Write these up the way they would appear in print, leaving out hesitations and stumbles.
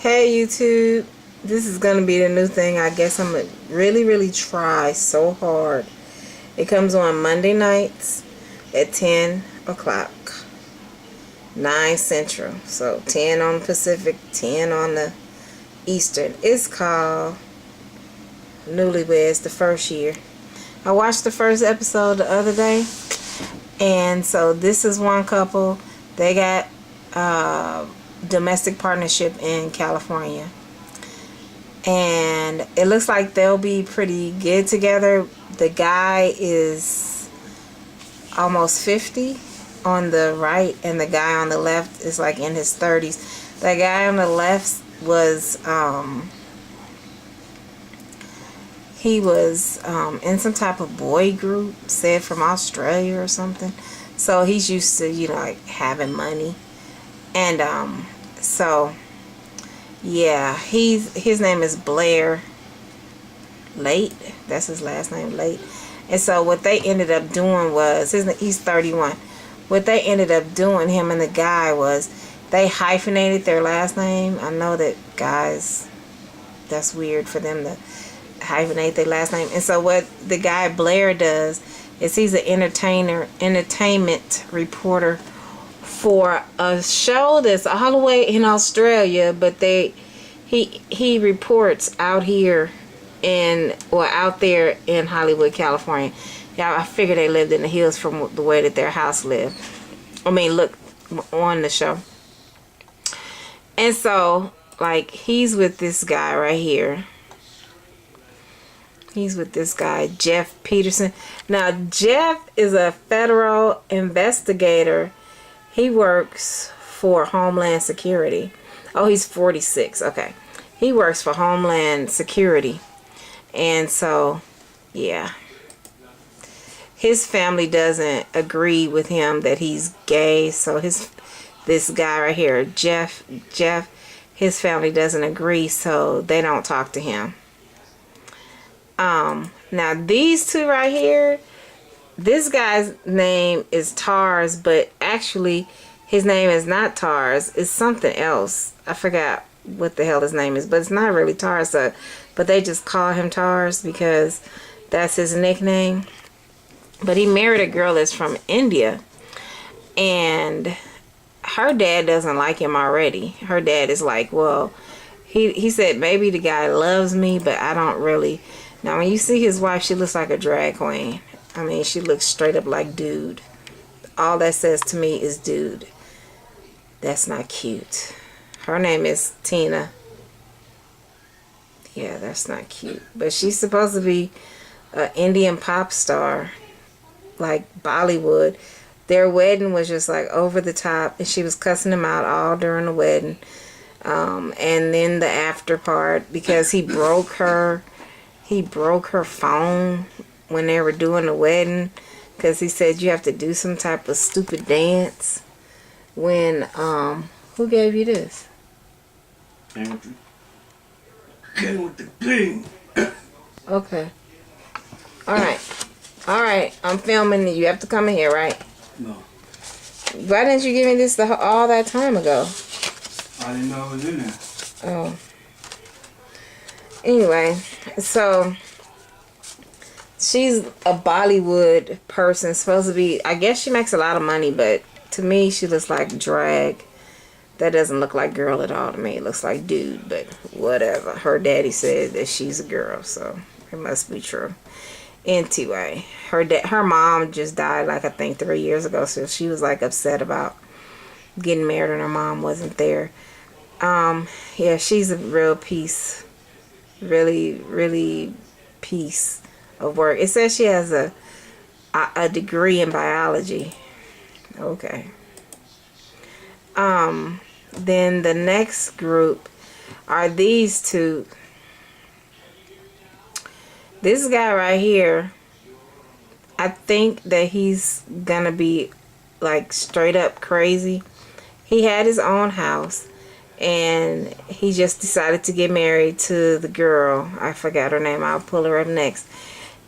Hey YouTube, this is gonna be the new thing. I guess I'm gonna really try so hard. It comes on Monday nights at 10 o'clock, 9 Central. So 10 on the Pacific, 10 on the Eastern. It's called Newlyweds, the first year. I watched the first episode the other day, and so this is one couple. They got domestic partnership in California, and it looks like they'll be pretty good together. The guy is almost 50 on the right, and the guy on the left is like in his 30s. The guy on the left was he was in some type of boy group, said from Australia or something. So he's used to, like having money. And so yeah, his name is Blair Late. That's his last name, Late. And so what they ended up doing was, he's 31. What they ended up doing, him and the guy, was they hyphenated their last name. I know that guys, that's weird for them to hyphenate their last name. And so what the guy Blair does is he's an entertainment reporter for a show that's all the way in Australia, but he reports out here out there in Hollywood, California. Yeah, I figure they lived in the hills from the way that their house lived. I mean, look on the show. And so, like, he's with this guy right here. He's with this guy, Jeff Peterson. Now, Jeff is a federal investigator. He works for Homeland Security. Oh, he's 46. Okay. He works for Homeland Security. And so, yeah. His family doesn't agree with him that he's gay. So this guy right here, Jeff, his family doesn't agree, so they don't talk to him. Now these two right here, this guy's name is Tars, but actually his name is not Tars. It's something else. I forgot what the hell his name is, but it's not really Tars. But they just call him Tars because that's his nickname. But he married a girl that's from India, and her dad doesn't like him already. Her dad is like, well, he said maybe the guy loves me, but I don't really. Now, when you see his wife, she looks like a drag queen. I mean, she looks straight up like dude. All that says to me is dude. That's not cute. Her name is Tina. Yeah, that's not cute. But she's supposed to be an Indian pop star, like Bollywood. Their wedding was just like over the top, and she was cussing him out all during the wedding. And then the after part, because he broke her phone when they were doing the wedding, because he said you have to do some type of stupid dance when who gave you this? Came with the thing. Okay. Alright, I'm filming. You have to come in here, right? No. Why didn't you give me this all that time ago? I didn't know it was in there. Oh. Anyway, so she's a Bollywood person, supposed to be, I guess she makes a lot of money, but to me she looks like drag. That doesn't look like girl at all to me. It looks like dude, but whatever. Her daddy said that she's a girl, so it must be true. Anyway, her mom just died like I think 3 years ago, so she was like upset about getting married and her mom wasn't there. Yeah, she's a real piece. Really piece of work. It says she has a degree in biology. Okay. Then the next group are these two. This guy right here, I think that he's gonna be like straight up crazy. He had his own house, and he just decided to get married to the girl. I forgot her name. I'll pull her up next.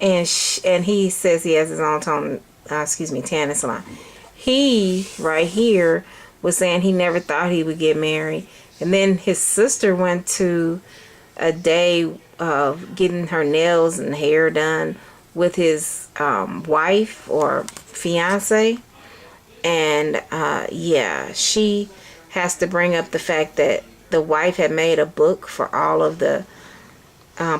And he says he has his own tanning salon. He right here was saying he never thought he would get married And then his sister went to a day of getting her nails and hair done with his wife or fiance. And yeah, she has to bring up the fact that the wife had made a book for all of the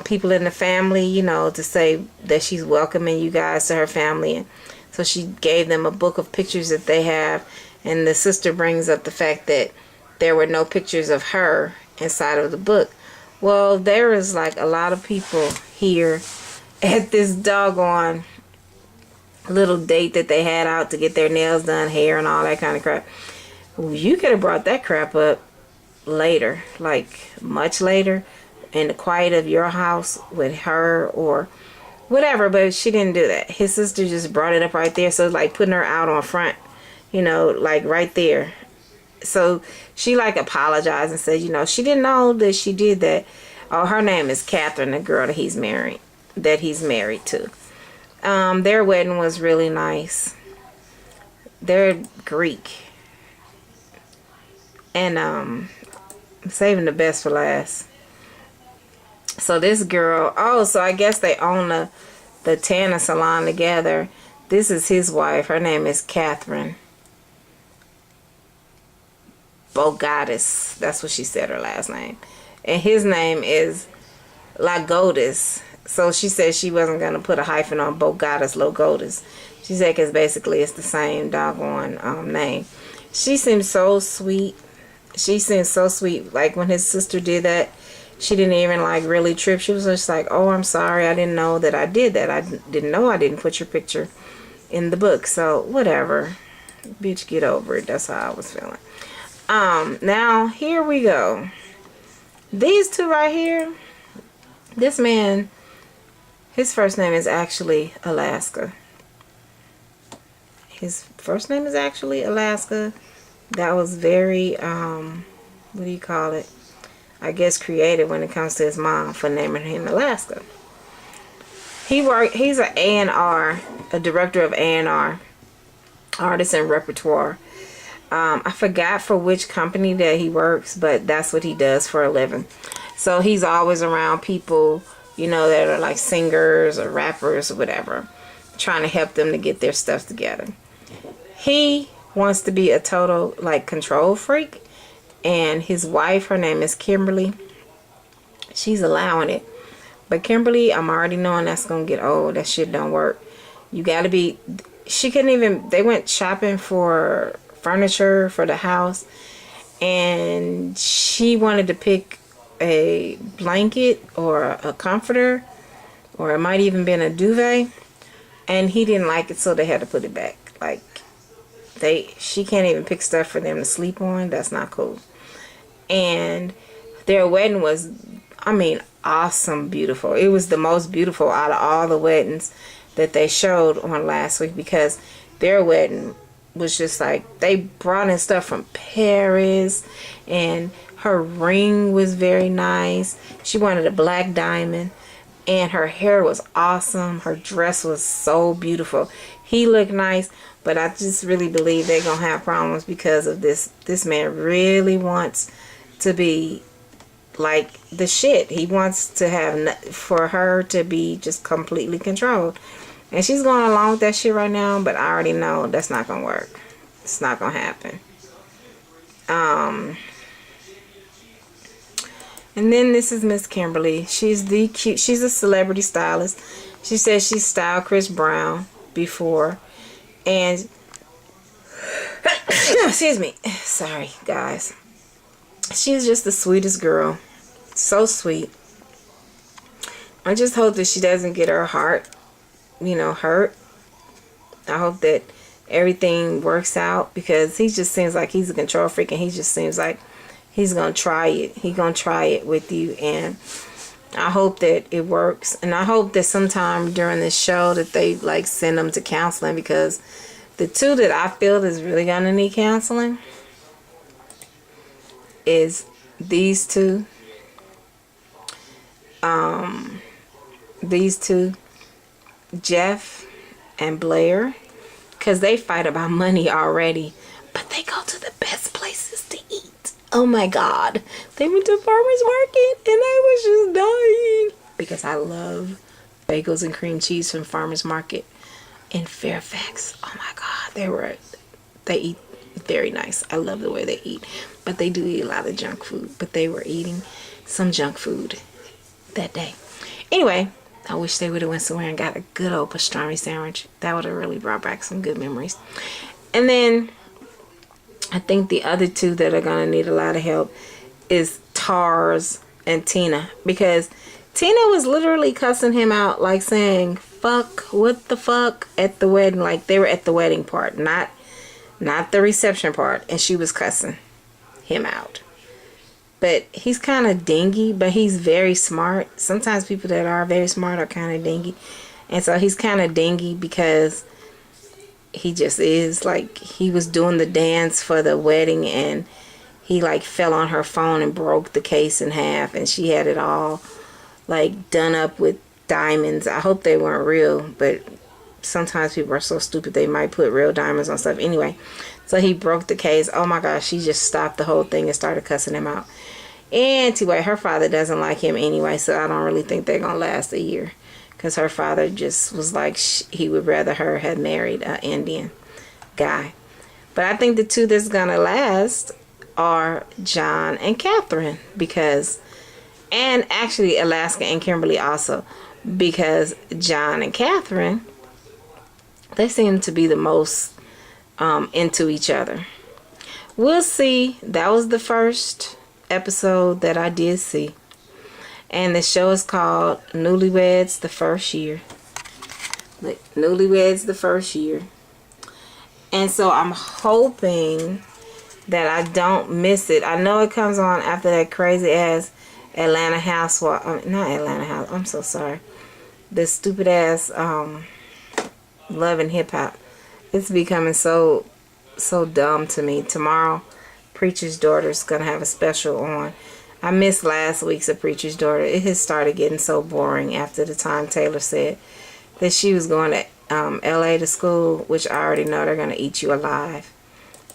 people in the family, you know, to say that she's welcoming you guys to her family. And so she gave them a book of pictures that they have. And the sister brings up the fact that there were no pictures of her inside of the book. Well, there is like a lot of people here at this doggone little date that they had out to get their nails done, hair, and all that kind of crap. You could have brought that crap up later, like much later, in the quiet of your house with her or whatever, but she didn't do that. His sister just brought it up right there, so it's like putting her out on front, you know, like right there. So she like apologized and said, you know, she didn't know that she did that. Oh, her name is Catherine, the girl that he's married to. Their wedding was really nice. They're Greek. And I'm saving the best for last. So this girl, so I guess they own the tanning salon together. This is his wife. Her name is Catherine Bogatis. That's what she said her last name. And his name is Lagodis. So she said she wasn't going to put a hyphen on Bogatis Logodis. She said because basically it's the same doggone name. She seems so sweet. She seems so sweet. Like when his sister did that, she didn't even like really trip. She was just like, oh, I'm sorry. I didn't know that I did that. I didn't know I didn't put your picture in the book. So whatever. Bitch, get over it. That's how I was feeling. Now here we go. These two right here. This man, his first name is actually Alaska. His first name is actually Alaska. That was very, what do you call it? I guess creative when it comes to his mom for naming him Alaska. He's an A&R, a director of A&R, artist and repertoire. I forgot for which company that he works, but that's what he does for a living. So he's always around people, you know, that are like singers or rappers or whatever, trying to help them to get their stuff together. He wants to be a total like control freak, and his wife, her name is Kimberly, she's allowing it. But Kimberly, I'm already knowing that's gonna get old. That shit don't work. You gotta be, she couldn't even, they went shopping for furniture for the house, and she wanted to pick a blanket or a comforter, or it might even been a duvet, and he didn't like it, so they had to put it back. Like, she can't even pick stuff for them to sleep on. That's not cool. And their wedding was, I mean, awesome, beautiful. It was the most beautiful out of all the weddings that they showed on last week, because their wedding was just like, they brought in stuff from Paris, and her ring was very nice. She wanted a black diamond, and her hair was awesome. Her dress was so beautiful. He looked nice, but I just really believe they're gonna have problems because of this. This man really wants to be like the shit. He wants to have, for her to be just completely controlled. And she's going along with that shit right now, but I already know that's not gonna work. It's not gonna happen. And then this is Miss Kimberly. She's she's a celebrity stylist. She says she styled Chris Brown before. And excuse me. Sorry, guys. She's just the sweetest girl. So sweet. I just hope that she doesn't get her heart, you know, hurt. I hope that everything works out, because he just seems like he's a control freak, and he just seems like he's gonna try it. He's gonna try it with you, and I hope that it works. And I hope that sometime during this show that they like send them to counseling, because the two that I feel is really gonna need counseling is these two. These two, Jeff and Blair, because they fight about money already, but they go to the best places to eat. Oh my God. They went to farmer's market and I was just dying. Because I love bagels and cream cheese from farmer's market in Fairfax. Oh my God. They eat very nice. I love the way they eat. But they do eat a lot of junk food. But they were eating some junk food that day. Anyway, I wish they would have went somewhere and got a good old pastrami sandwich. That would have really brought back some good memories. And then I think the other two that are going to need a lot of help is Tars and Tina. Because Tina was literally cussing him out, like saying, fuck, what the fuck, at the wedding. Like they were at the wedding part, not the reception part. And she was cussing him out. But he's kind of dingy, but he's very smart. Sometimes people that are very smart are kind of dingy. And so he's kind of dingy because he just is. Like, he was doing the dance for the wedding and he like fell on her phone and broke the case in half. And she had it all like done up with diamonds. I hope they weren't real, but sometimes people are so stupid they might put real diamonds on stuff. Anyway, so he broke the case. Oh my gosh, she just stopped the whole thing and started cussing him out. Anyway, her father doesn't like him anyway, so I don't really think they're gonna last a year, because her father just was like he would rather her had married an Indian guy. But I think the two that's gonna last are John and Catherine, and actually Alaska and Kimberly also, because John and Catherine, they seem to be the most into each other. We'll see. That was the first episode that I did see, and the show is called Newlyweds the First Year. Newlyweds the First Year. And so I'm hoping that I don't miss it. I know it comes on after that crazy ass Atlanta Housewives. Not Atlanta House. I'm so sorry. This stupid ass Love and Hip Hop. It's becoming so dumb to me. Tomorrow, Preacher's Daughter's gonna have a special on. I missed last week's A Preacher's Daughter. It has started getting so boring after the time Taylor said that she was going to LA to school, which I already know they're gonna eat you alive.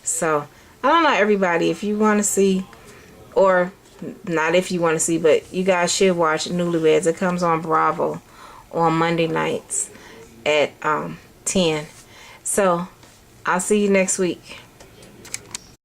So I don't know, everybody, if you want to see, or not if you want to see, but you guys should watch Newlyweds. It comes on Bravo on Monday nights at 10. So I'll see you next week.